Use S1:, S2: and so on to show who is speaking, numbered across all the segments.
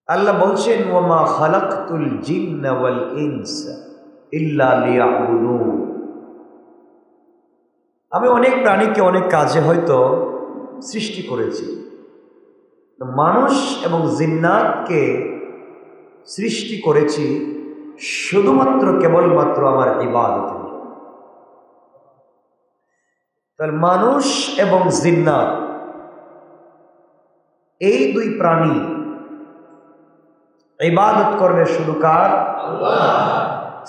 S1: আল্লাহ বলছেন ওয়ামা খালাকতুল জিন্না ওয়াল ইনসা ইল্লা লিয়াবুদুন। আমি অনেক প্রাণীকে অনেক কাজে হয়তো সৃষ্টি করেছি, মানুষ এবং জিন্নাতকে সৃষ্টি করেছি শুধুমাত্র কেবলমাত্র আমার ইবাদতের জন্য। তাহলে মানুষ এবং জিন্নাত এই দুই প্রাণী ইবাদত করবে শুধু কার? আল্লাহ।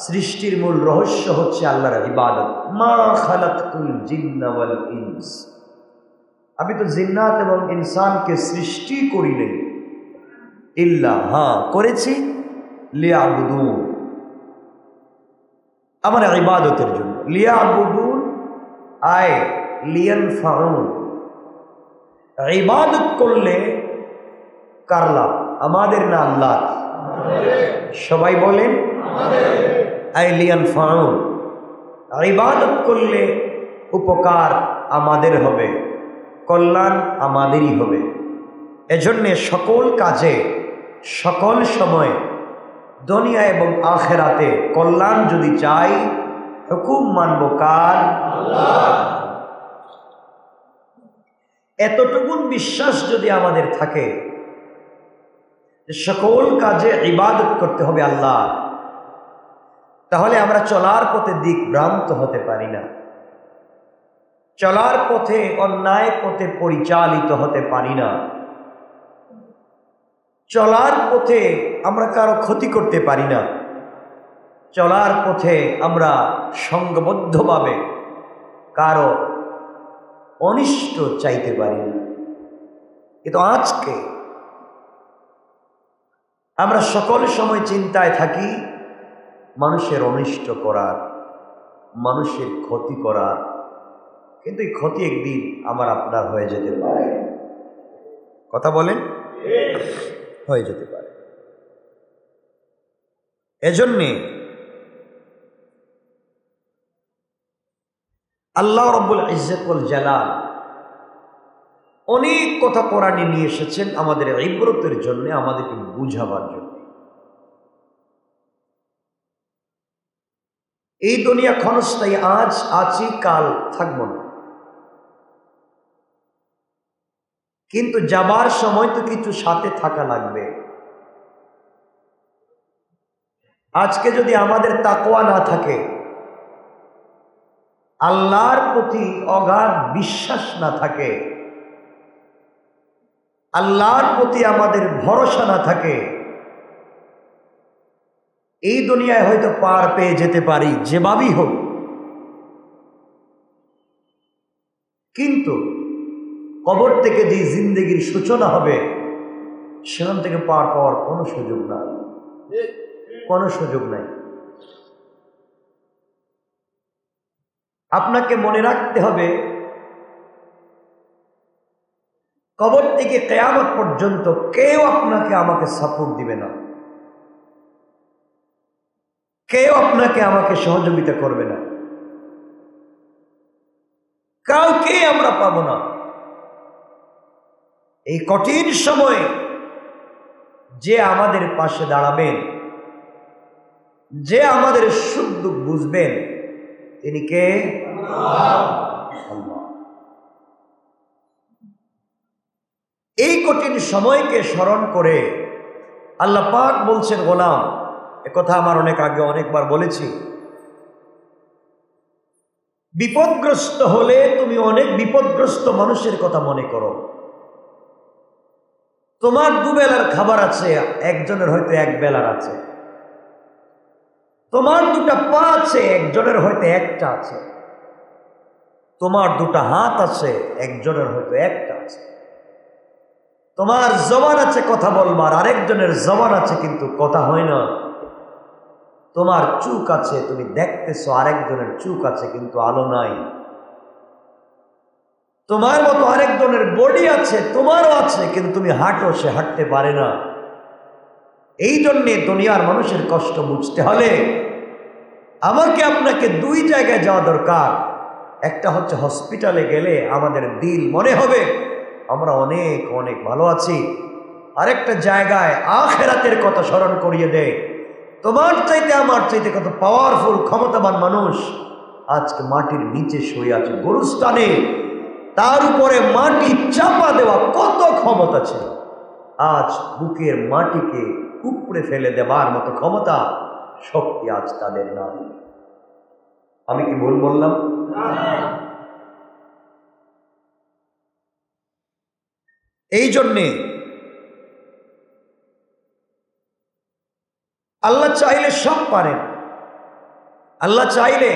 S1: সৃষ্টির মূল রহস্য হচ্ছে আল্লাহর ইবাদত। মা খালাকতুল জিন্না ওয়াল ইনস, আমি তো জিন্নাত এবং ইনসানকে সৃষ্টি করি নাই, ইল্লা, হ্যাঁ করেছি, লিয়াবুদুন, আমার ইবাদতের জন্য। লিয়াবুদুন আয় লিয়ানফাউন, ইবাদত করলে কার লাভ? আমাদের না আল্লাহ? সবাই বলেন আয় লিয়ানফাউন, ইবাদত করলে উপকার আমাদের হবে, কল্যাণ আমাদেরই হবে। এজন্যে সকল কাজে সকল সময় দুনিয়া এবং আখেরাতে কল্যাণ যদি চাই, হুকুম মানব কার? আল্লাহ। এতটুকুন বিশ্বাস যদি আমাদের থাকে যে সকল কাজে ইবাদত করতে হবে আল্লাহ, তাহলে আমরা চলার পথে দিক ভ্রান্ত হতে পারি না, চলার পথে অন্যায় পথে পরিচালিত হতে পারি না, চলার পথে আমরা কারো ক্ষতি করতে পারি না, চলার পথে আমরা সংঘবদ্ধভাবে কারো অনিষ্ট চাইতে পারি না। কিন্তু আজকে আমরা সকল সময় চিন্তায় থাকি মানুষের অনিষ্ট করার, মানুষের ক্ষতি করার, কিন্তু এই ক্ষতি একদিন আমার আপনার হয়ে যেতে পারে। কথা বলেন, হয়ে যেতে পারে। এজন্যে আল্লাহ রব্বুল ইজ্জত ওয়াল জালাল অনেক কথা কোরআনে নিয়ে এসেছেন আমাদের ইবরতের জন্য, আমাদেরকে বুঝাবার জন্য। এই দুনিয়া ক্ষণস্থায়ী, আজ আছি কাল থাকব না, কিন্তু যাবার সময় তো কিছু সাথে থাকা লাগবে। আজকে যদি আমাদের তাকওয়া না থাকে, আল্লাহর প্রতি অগাধ বিশ্বাস না থাকে, আল্লাহর প্রতি আমাদের ভরসা না থাকে, এই দুনিয়ায় হয়তো পার পেয়ে যেতে পারি যেভাবেই হোক, কিন্তু কবর থেকে যে জিন্দেগির সূচনা হবে সেখান থেকে পার পাওয়ার কোনো সুযোগ নাই, কোনো সুযোগ নাই। আপনাকে মনে রাখতে হবে, কবর থেকে কিয়ামত পর্যন্ত কেউ আপনাকে আমাকে সাপোর্ট দিবে না, কেউ আপনাকে আমাকে সহযোগিতা করবে না, কাউকে আমরা পাবো না। এই কঠিন সময়ে যে আমাদের পাশে দাঁড়াবেন, যে আমাদের সুখ দুঃখ বুঝবেন, তিনি কে? আল্লাহ। এই কঠিন সময়কে স্মরণ করে আল্লাহ পাক বলছেন, গোলাম, একথা আমার অনেক আগে অনেকবার বলেছি, বিপদগ্রস্ত হলে তুমি অনেক বিপদগ্রস্ত মানুষের কথা মনে করো। তোমার দুবেলার খাবার আছে, একজনের হয়তো এক বেলার আছে। তোমার দুটা পা আছে, একজনের হয়তো একটা আছে। তোমার দুটা হাত আছে, একজনের হয়তো একটা আছে। তোমার জবান আছে কথা বলবার, আরেকজনের জবান আছে কিন্তু কথা হয় না। তোমার চোখ আছে, তুমি দেখতেছো, আরেকজনের চোখ আছে কিন্তু আলো নাই। তোমার মতো আরেকজনের বডি আছে, তোমারও আছে, কিন্তু তুমি হাঁটো, সে হাঁটতে পারে না। এই জন্যে দুনিয়ার মানুষের কষ্ট বুঝতে হলে আমাকে আপনাকে দুই জায়গায় যাওয়া দরকার। একটা হচ্ছে হসপিটালে গেলে আমাদের দিল মনে হবে আমরা অনেক অনেক ভালো আছি, আরেকটা জায়গায় আখিরাতের কথা স্মরণ করিয়ে দেয়। তোমার চাইতে আমার চাইতে কত পাওয়ারফুল ক্ষমতাবান মানুষ আজকে মাটির নিচে শুয়ে আছে গোরস্থানে, তার উপরে মাটি চাপা দেওয়া কত ক্ষমতা ছিল, আজ বুকের মাটিকে উপড়ে ফেলে দেবার মতো ক্ষমতা শক্তি আজ তাদের নাই। আমি কি ভুল বললাম? এই জন্যে আল্লাহ চাইলে সব পারেন, আল্লাহ চাইলে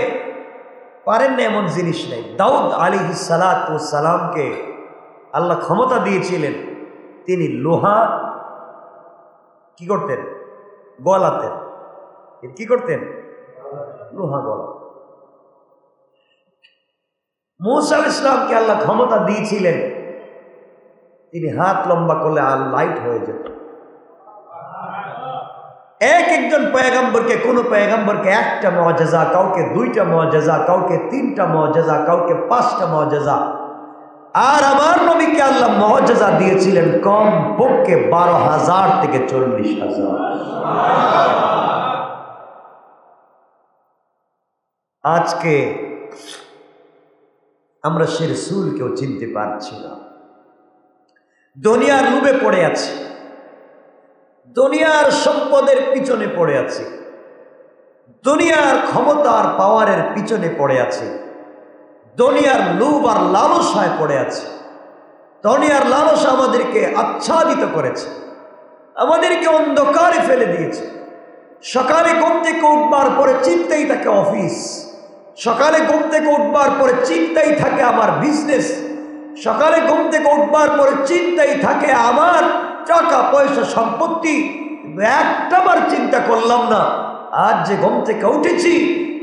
S1: পারেন না এমন জিনিস নেই। দাউদ আলাইহিস সালাতু ওয়াস সালামকে আল্লাহ ক্ষমতা দিয়েছিলেন, তিনি লোহা কি করতেন? গলাতেন। কি করতেন? লোহা গলা। মূসা আলাইহিস সালামকে আল্লাহ ক্ষমতা দিয়েছিলেন, তিনি হাত লম্বা করলে আর লাইট হয়ে যেত। একজন পয়গম্বরকে, কোন পয়গম্বরকে একটা মুআজিজা, কাউকে দুইটা মুআজিজা, কাউকে তিনটা মুআজিজা, কাউকে পাঁচটা মুআজিজা, আর আমার নবীকে আল্লাহ মুআজিজা দিয়েছিলেন কম পক্ষে 12,000 থেকে 40,000। আজকে আমরা সে রাসূলকেও চিনতে পারছি না, দুনিয়ার লোভে পড়ে আছি, দুনিয়ার সম্পদের পিছনে পড়ে আছি, দুনিয়ার ক্ষমতার পাওয়ারের পিছনে পড়ে আছি, দুনিয়ার লোভ আর লালসায় পড়ে আছি। দুনিয়ার লালসা আমাদেরকে আচ্ছাদিত করেছে, আমাদেরকে অন্ধকারে ফেলে দিয়েছে। সকালে ঘুম থেকে উঠবার পরে চিন্তাই থাকে অফিস, সকালে ঘুম থেকে উঠবার পরে চিন্তাই থাকে আমার বিজনেস, সকালে ঘুম থেকে উঠবার পরে চিন্তাই থাকে আমার টাকা পয়সা সম্পত্তি। একটাবার চিন্তা করলাম না আজ যে ঘুম থেকে উঠেছি,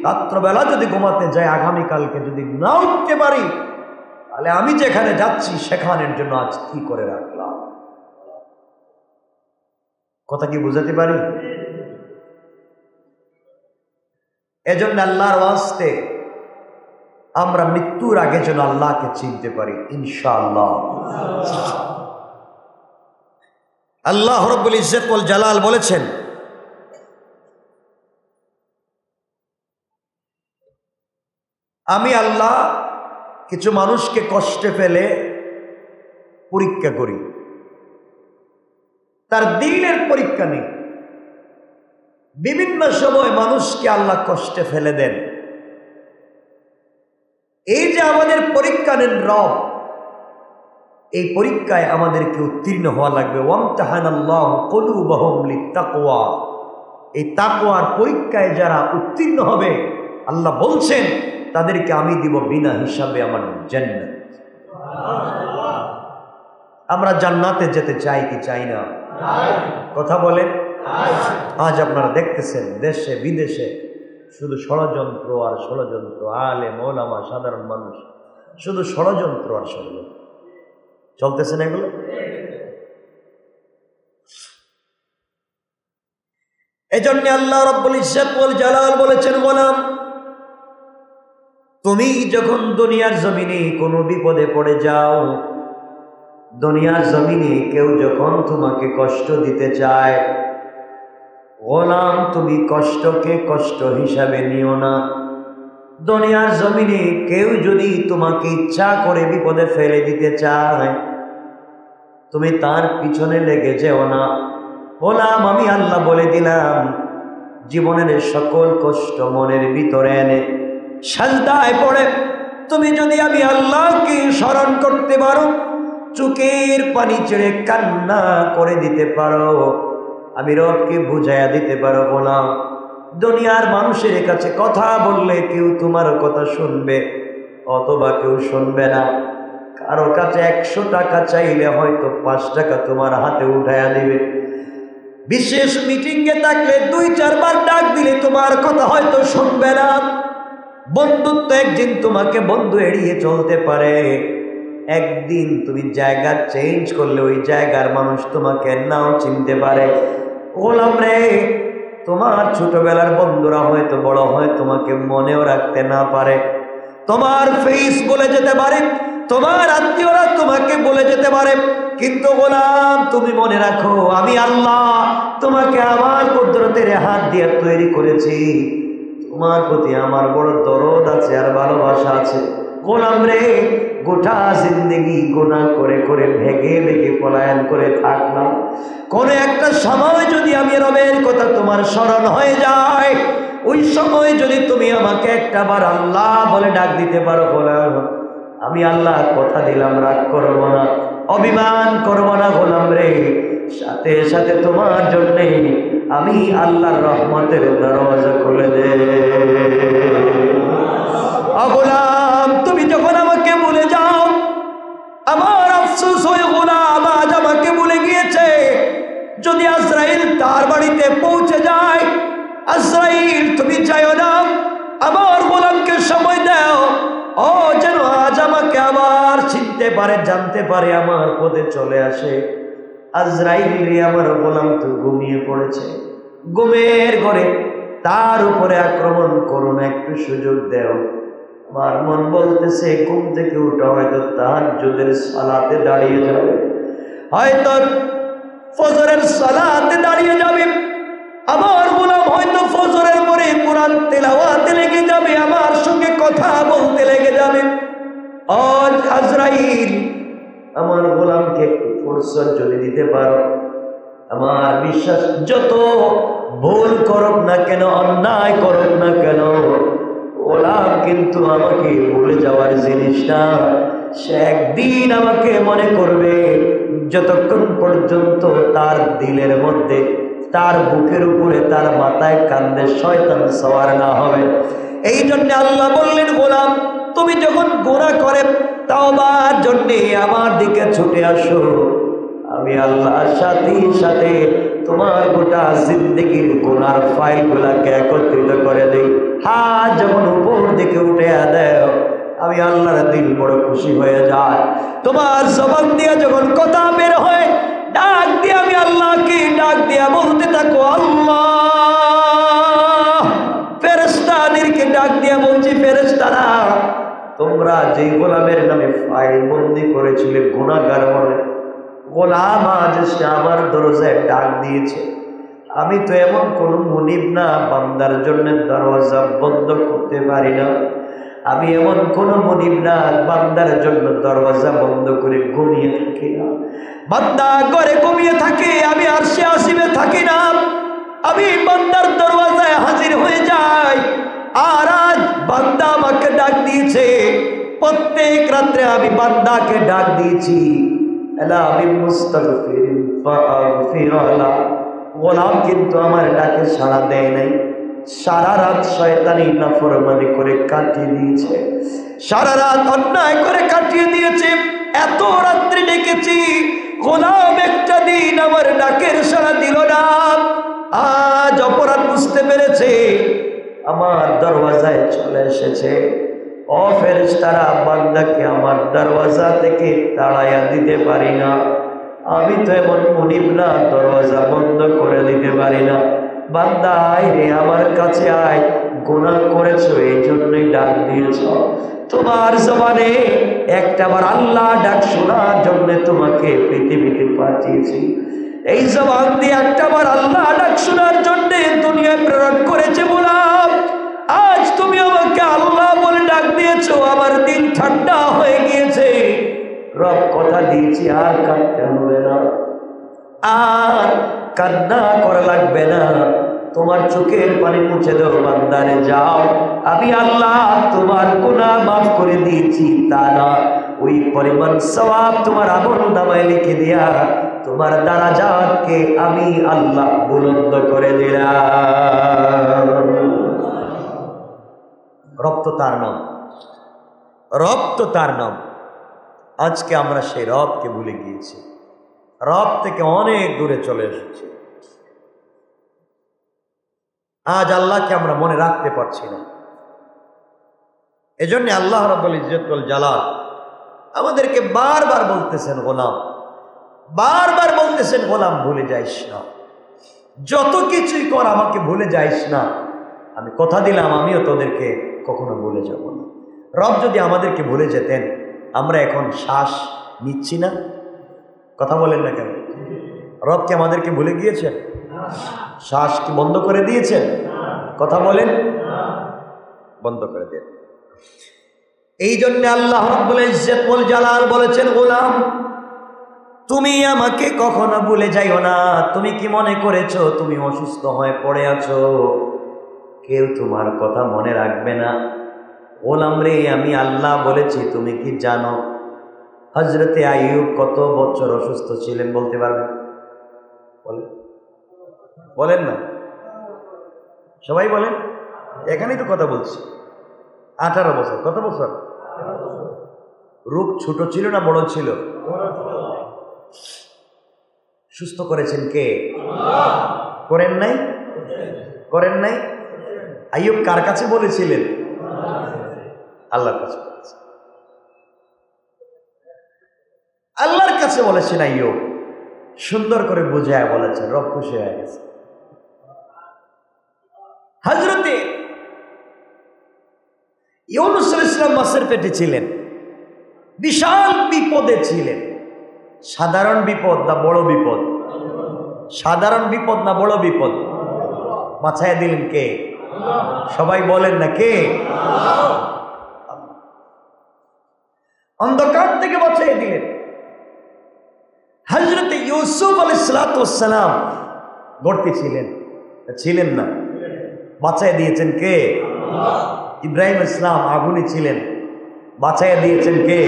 S1: রাত্রবেলা যদি ঘুমাতে যাই, আগামীকালকে যদি না উঠতে পারি, তাহলে আমি যেখানে যাচ্ছি সেখানের জন্য আজ কি করে রাখলাম। কথা কি বুঝাতে পারি? এজন্য আল্লাহর ওয়াস্তে আমরা মৃত্যুর আগে যেন আল্লাহকে চিনতে পারি ইনশাআল্লাহ। আল্লাহ রাব্বুল ইজ্জত ওয়াল জালাল বলেছেন, আমি আল্লাহ কিছু মানুষকে কষ্টে ফেলে পরীক্ষা করি, তার দিনের পরীক্ষা নেই। বিভিন্ন সময় মানুষকে আল্লাহ কষ্টে ফেলে দেন। এই যে আমাদের পরীক্ষা নেন রব, এই পরীক্ষায় আমাদেরকে উত্তীর্ণ হওয়া লাগবে। ওয়ামতাহানাল্লাহু কুলুবাহুম লিত্তাকওয়া, এই তাকওয়ার পরীক্ষায় যারা উত্তীর্ণ হবে আল্লাহ বলছেন তাদেরকে আমি দিব বিনা হিসাবে আমার জান্নাত। আমরা জান্নাতে যেতে চাই কি চাই না? কথা বলেন। আজ আপনারা দেখতেছেন দেশে বিদেশে শুধু ষড়যন্ত্র আর ষড়যন্ত্র, আলেম ওলামা সাধারণ মানুষ শুধু ষড়যন্ত্র আর ষড়যন্ত্র চলতেছে না এগুলো। এজন্য আল্লাহ রাব্বুল ইজ্জত ওয়াল জালাল বলেছেন, গোলাম তুমি যখন দুনিয়ার জমিনে কোনো বিপদে পড়ে যাও, দুনিয়ার জমিনে কেউ যখন তোমাকে কষ্ট দিতে চায়, গোলাম তুমি কষ্টকে কষ্ট হিসাবে নিও না। দুনিয়ার জমিনে কেউ যদি তোমাকে ইচ্ছা করে বিপদে ফেলে দিতে চায়, তুমি তার পিছনে লেগে যেও না। গোলাম আমি আল্লাহ বলে দিলাম, জীবনের সকল কষ্ট মনের ভিতরে এনে সাজদায় পড়ে তুমি যদি আমি আল্লাহকে স্মরণ করতে পারো, চোখের পানি ছেড়ে কান্না করে দিতে পারো, আমি রবকে বুঝাইয়া দিতে পারো, গোলাম দুনিয়ার মানুষের কাছে কথা বললে কেউ তোমার কথা শুনবে অথবা কেউ শুনবে না। কারো কাছে 100 টাকা চাইলে হয়তো 5 টাকা তোমার হাতে উঠাইয়া দিবে। বিশেষ মিটিংয়ে থাকলে 2-4 বার ডাক দিলে তোমার কথা হয়তো শুনবে না। বন্ধুত্ব একদিন তোমাকে বন্ধু এড়িয়ে চলতে পারে, একদিন তুমি জায়গা চেঞ্জ করলে ওই জায়গার মানুষ তোমাকে নাও চিনতে পারে। গোলাম রে, তোমার ছোটবেলার বন্ধুরা হয়তো বড় হয় তোমাকে মনেও রাখতে না পারে, তোমার ফেস বলে যেতে পারে, তোমার আত্মীয়রা তোমাকে বলে যেতে পারে, কিন্তু গোলাম তুমি মনে রাখো আমি আল্লাহ তোমাকে আমার কুদরতের হাত দিয়ে তৈরি করেছি। তোমার প্রতি আমার বড় দরদ আছে আর ভালোবাসা আছে। গোলাম রে, গোটা জিন্দেগি গুনাহ করে করে ভেগে ভেগে পলায়ন করে থাকলাম, কোন একটা সময় যদি আমি রবের কথা তোমার স্মরণ হয়ে যায়, ওই সময় যদি তুমি আমাকে একটা বার আল্লাহ বলে ডাক দিতে পারো, গোলাম আমি আল্লাহ কথা দিলাম রাগ করব না, অভিমান করব না গোলাম রে, সাথে সাথে তোমার জন্য আমি আল্লাহর রহমতের দরজা খুলে দে। গোলাম তুমি যখন আমাকে ভুলে যাও, আমার আফসোস হয়ে গোলাম আজ আমাকে ভুলে গিয়েছে। যদি আজরাইল তার বাড়িতে পৌঁছে যায়, আজরাইল তুমি চাইও না, আমার গোলামকে সময় দাও, ও যেন আজ আমাকে আবার চিনতে পারে, জানতে পারে, আমার পথে চলে আসে। আজরাইল রে, আমার গোলাম তো ঘুমিয়ে পড়েছে, ঘুমের ঘরে তার উপরে আক্রমণ করো না, একটু সুযোগ দেও। আমার মন বলতেছে ঘুম থেকে উঠা হয়তো তাহাজ্জুদের সালাতে দাঁড়িয়ে যাবে, হয়তো ফজরের সালাতে দাঁড়িয়ে যাবে, আমার গোলাম হয়তো ফজরের পরে কোরআন তেলাওয়াতে লেগে যাবে, আমার সঙ্গে কথা বলতে লেগে যাবে। আজ আজরাইল আমার গোলামকে একটু ফুরসত যদি দিতে পারো, আমার বিশ্বাস যত ভুল করুক না কেন, অন্যায় করুক না কেন, গোলাম কিন্তু আমাকে ভুলে যাওয়ার জিনিস না। সে একদিন আমাকে মনে করবে, যতক্ষণ পর্যন্ত তার দিলের মধ্যে, তার বুকের উপরে, তার মাথায় কান্দে শয়তান সওয়ার না হবে। এই জন্য আল্লাহ বললেন, গোলাম তুমি যখন গুনাহ করে তাওবার জন্য আমার দিকে ছুটে আসো, আমি আল্লাহর সাথে সাথে তোমার গোটা জিন্দেগির গুনার ফাইলগুলাকে একত্রিত করে দেই। হাত যখন উপর দিকে উঠে দেও, আমি আল্লাহর দিল বড় খুশি হয়ে যায়। তোমার জবান দিয়ে যখন কথা বের হয়, ডাক দিয়ে আমি আল্লাহকে ডাক দিয়া বলতে থাকো আল্লাহ। ফেরেশতাদেরকে ডাক দিয়া বলছি, ফেরেশতারা তোমরা যে গোলামের নামে ফাইল বন্দি করেছিলে গুনাহগার বলে, গোলাম আজ সে আমার দরজায় ডাক দিয়েছে। আমি তো এমন কোন মুনিব না বান্দার জন্য দরজা বন্ধ করতে পারি না, আমি এমন কোন মুনিব না বান্দার জন্য দরজা বন্ধ করে ঘুমিয়ে থাকি না। বান্দা ঘরে ঘুমিয়ে থাকে, আমি আরশে আসিমে থাকি না, আমি বান্দার দরওয়াজায় হাজির হয়ে যাই। আর আজ বান্দা আমাকে ডাক দিয়েছে, প্রত্যেক রাত্রে আমি বান্দাকে ডাক দিয়েছি, গোলাম কিন্তু আমার ডাকে সাড়া দেয় নাই। সারা রাত শয়তানি নাফরমানি করে কাটিয়ে দিয়েছে, সারা রাত অন্যায় করে কাটিয়ে দিয়েছে। এত রাত্রি ডেকেছি, গোলাম একটা দিন আমার ডাকের সাড়া দিল না। আজ অপরাধ বুঝতে পেরেছে, আমার দরওয়াজায় চলে এসেছে। ও ফেরেশতারা, বান্দাকে আমার দরওয়াজা থেকে তাড়াইয়া দিতে পারি না, আমি তো এমন মুনিব না দরওয়াজা বন্ধ করে দিতে পারি না। বান্দা আয় রে, আমার কাছে আয়, গুনাহ করেছো এই জন্যই ডাক দিয়েছ। তোমার জবানে একটাবার আল্লাহ ডাক শোনার জন্য তোমাকে পৃথিবীতে পাঠিয়েছি। এই জবান দিয়ে একটাবার আল্লাহ ডাক শোনার জন্য দুনিয়ায় প্রেরণ করেছে বলাম। আজ তুমি আমাকে আল্লাহ বলে ডাক দিয়েছো, আমার দিল ঠান্ডা হয়ে গিয়েছে। রব কথা দিয়েছি, আর কাঁদতে হবে না, আর কান্না করা লাগবে না, তোমার চোখের পানি মুছে দাও। বান্দারে যাও, আমি আল্লাহ তোমার গুনাহ মাফ করে দিয়েছি, তা না ওই পরিমাণ সওয়াব তোমার আমলনামায় লিখে দিয়া তোমার দারাজাতকে আমি আল্লাহ বুলন্দ করে দিলাম। রব তো তার নাম, রব তো তার নাম। আজকে আমরা সেই রবকে ভুলে গিয়েছি, রব থেকে অনেক দূরে চলে এসেছি। আজ আল্লাহকে আমরা মনে রাখতে পারছি না। এজন্য আল্লাহ রাব্বুল ইজ্জতুল জালাল আমাদেরকে বারবার বলতেছেন, গোলাম, বারবার বলতেছেন, গোলাম ভুলে যাইস না, যত কিছুই কর আমাকে ভুলে যাইস না। আমি কথা দিলাম আমিও তোদেরকে কখনো ভুলে যাব না। রব যদি আমাদেরকে ভুলে যেতেন, আমরা এখন শ্বাস নিচ্ছি না, কথা বলেন না কেন? রব কি আমাদেরকে ভুলে গিয়েছেন? শ্বাস কি বন্ধ করে দিয়েছেন? কথা বলেন, বন্ধ করে দেন। এই জন্য আল্লাহ রাব্বুল ইজ্জত ওয়াল জালাল বলেছেন, গোলাম তুমি আমাকে কখনো ভুলে যাইও না। তুমি কি মনে করেছো তুমি অসুস্থ হয়ে পড়ে আছো, কেউ তোমার কথা মনে রাখবে না? গোলাম রে, আমি আল্লাহ বলেছি। তুমি কি জানো হযরতে আইয়ুব কত বছর অসুস্থ ছিলেন? বলতে পারবেন? বলেন না, সবাই বলেন। এখানেই তো কথা বলছি। 18 বছর। কত বছর? রোগ ছোট ছিল না বড় ছিল? সুস্থ করেছেন কে? করেন নাই? করেন নাই? আইয়ুব কার কাছে বলেছিলেন? আল্লাহর কাছে বলেছেন। আল্লাহর কাছে বলেছেন আইয়ুব, সুন্দর করে বুঝায় বলেছেন, রব খুশি হয়ে গেছে। হযরতে ইউনূস আলাইহিস সালাম মাছের পেটে ছিলেন, বিশাল বিপদে ছিলেন। সাধারণ বিপদ না বড় বিপদ? সাধারণ বিপদ না বড় বিপদ? বাঁচাইয়া দিলেন কে? সবাই বলেন না কে? অন্ধকার থেকে বাঁচাইয়া দিলেন। হযরতে ইউসুফ আলাইহিস সালাম গর্তে ছিলেন, ছিলেন না? বাঁচাইয়া দিয়েছেন কে? ইব্রাহিম ইসলাম আগুনে ছিলেন, বাঁচাইয়া দিয়েছেন কে?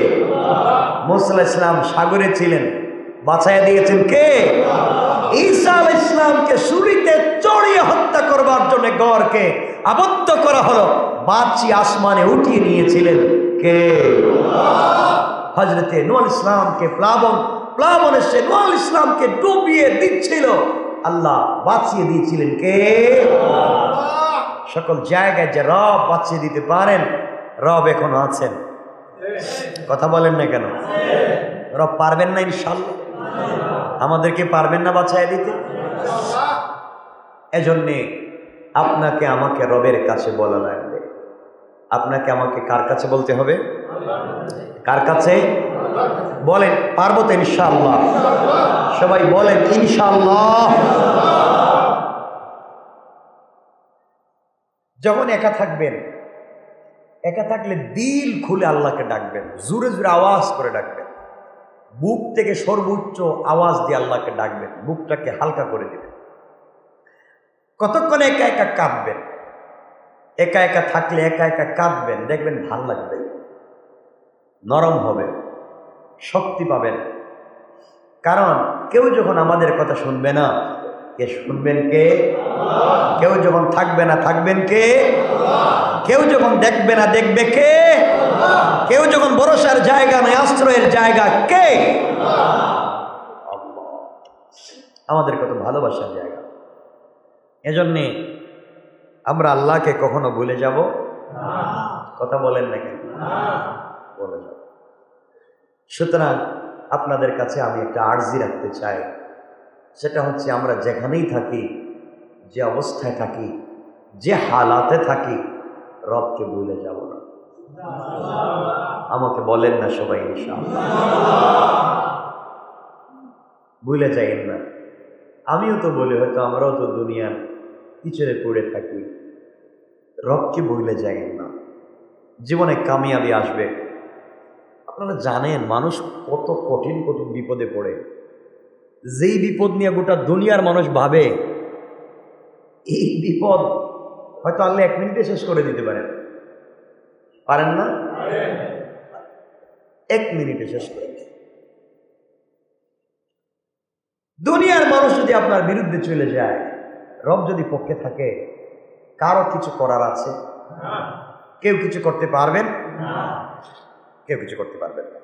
S1: মুসা আলাইহিস সালাম সাগরে ছিলেন, বাঁচাইয়া দিয়েছেন কে? ঈসা আলাইহিস সালামকে ছুরিতে চড়িয়ে হত্যা করবার জন্য গড়কে আবদ্ধ করা হলো, বাঁচিয়ে আসমানে উঠিয়ে নিয়েছিলেন কে? হযরতে নূহ আলাইহিস সালামকে প্লাবনে সে নূহ আলাইহিস সালামকে ডুবিয়ে দিচ্ছিল, আল্লাহ বাঁচিয়ে দিয়েছিলেন কে? সকল জায়গায় যে রব বাঁচিয়ে দিতে পারেন, রব এখনো আছেন। কথা বলেন না কেন? রব পারবেন না ইনশাআল্লাহ? আমাদেরকে পারবেন না বাঁচাইয়া দিতে? এজন্যে আপনাকে আমাকে রবের কাছে বলা লাগবে। আপনাকে আমাকে কার কাছে বলতে হবে? কার কাছে? বলেন, পারবো তো ইনশাআল্লাহ? সবাই বলেন ইনশাআল্লাহ। যখন একা থাকবেন, একা থাকলে দিল খুলে আল্লাহকে ডাকবেন, জোরে জোরে আওয়াজ করে ডাকবেন, বুক থেকে সর্বোচ্চ আওয়াজ দিয়ে আল্লাহকে ডাকবেন, বুকটাকে হালকা করে দিবেন। কতক্ষণ একা একা কাঁদবেন, একা একা থাকলে একা একা কাঁদবেন, দেখবেন ভাল লাগবে, নরম হবে, শক্তি পাবেন। কারণ কেউ যখন আমাদের কথা শুনবে না, কে শুনবেন? কে? কেউ যখন থাকবে না, থাকবেন কে? কেউ যখন দেখবে না, দেখবে কে? কেউ যখন ভরসার জায়গা নয়, আশ্রয়ের জায়গা কে? আমাদের কত ভালোবাসার জায়গা। এজন্যে আমরা আল্লাহকে কখনো ভুলে যাব? কথা বলেন নাকি? বলে যাব। সুতরাং আপনাদের কাছে আমি একটা আর্জি রাখতে চাই, সেটা হচ্ছে আমরা যেখানেই থাকি, যে অবস্থায় থাকি, যে হালাতে থাকি, রবকে ভুলে যাব না। আমাকে বলেন না সবাই ইনশাআল্লাহ? ভুলে যাইেন না। আমিও তো বলি, হয়তো আমরাও তো দুনিয়ার পিছনে পড়ে থাকি, রবকে ভুলে যাইেন না। জীবনে কামিয়াবি আসবে। আপনারা জানেন মানুষ কত কঠিন কঠিন বিপদে পড়ে, যেই বিপদ নিয়ে গোটা দুনিয়ার মানুষ ভাবে, এই বিপদ হয়তো আল্লাহ 1 মিনিটে শেষ করে দিতে পারেন। পারেন না? 1 মিনিটে শেষ করে। দুনিয়ার মানুষ যদি আপনার বিরুদ্ধে চলে যায়, রব যদি পক্ষে থাকে, কারো কিছু করার আছে? কেউ কিছু করতে পারবেন? কেউ কিছু করতে পারবেন না।